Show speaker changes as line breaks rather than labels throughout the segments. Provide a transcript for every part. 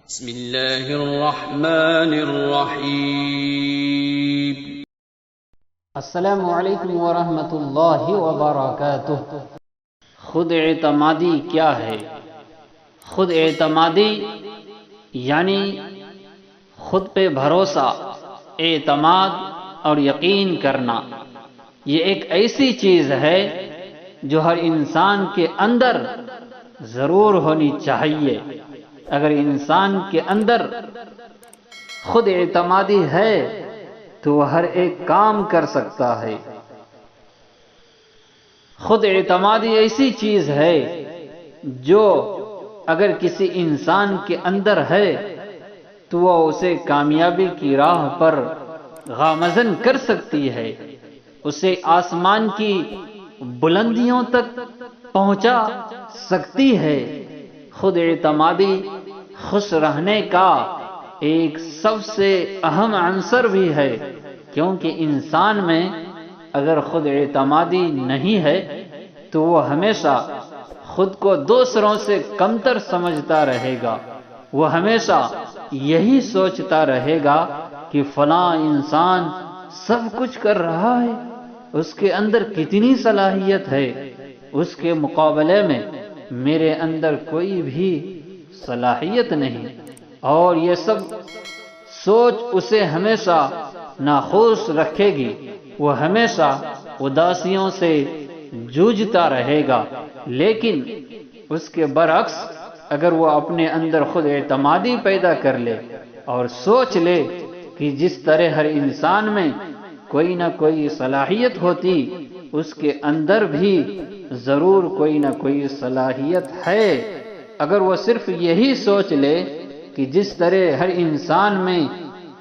بسم اللہ الرحمن الرحیم۔
السلام علیکم ورحمۃ اللہ وبرکاتہ۔ خود اعتمادی کیا ہے؟ خود اعتمادی یعنی خود پہ بھروسہ، اعتماد اور یقین کرنا۔ یہ ایک ایسی چیز ہے جو ہر انسان کے اندر ضرور ہونی چاہیے۔ اگر انسان کے اندر خود اعتمادی ہے تو وہ ہر ایک کام کر سکتا ہے۔ خود اعتمادی ایسی چیز ہے جو اگر کسی انسان کے اندر ہے تو وہ اسے کامیابی کی راہ پر گامزن کر سکتی ہے، اسے آسمان کی بلندیوں تک پہنچا سکتی ہے۔ خود اعتمادی خوش رہنے کا ایک سب سے اہم عنصر بھی ہے، کیونکہ انسان میں اگر خود اعتمادی نہیں ہے تو وہ ہمیشہ خود کو دوسروں سے کمتر سمجھتا رہے گا۔ وہ ہمیشہ یہی سوچتا رہے گا کہ فلاں انسان سب کچھ کر رہا ہے، اس کے اندر کتنی صلاحیت ہے، اس کے مقابلے میں میرے اندر کوئی بھی صلاحیت نہیں۔ اور یہ سب سوچ اسے ہمیشہ ناخوش رکھے گی، وہ ہمیشہ اداسیوں سے جوجھتا رہے گا۔ لیکن اس کے برعکس اگر وہ اپنے اندر خود اعتمادی پیدا کر لے اور سوچ لے کہ جس طرح ہر انسان میں کوئی نہ کوئی صلاحیت ہوتی، اس کے اندر بھی ضرور کوئی نہ کوئی صلاحیت ہے۔ اگر وہ صرف یہی سوچ لے کہ جس طرح ہر انسان میں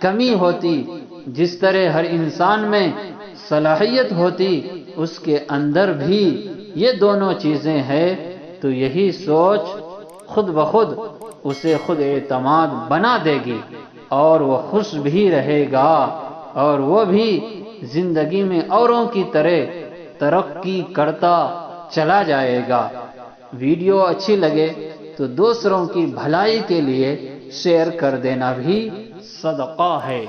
کمی ہوتی، جس طرح ہر انسان میں صلاحیت ہوتی، اس کے اندر بھی یہ دونوں چیزیں ہیں، تو یہی سوچ خود بخود اسے خود اعتماد بنا دے گی، اور وہ خوش بھی رہے گا، اور وہ بھی زندگی میں اوروں کی طرح ترقی کرتا چلا جائے گا۔ ویڈیو اچھی لگے تو دوسروں کی بھلائی کے لیے شیئر کر دینا بھی صدقہ ہے۔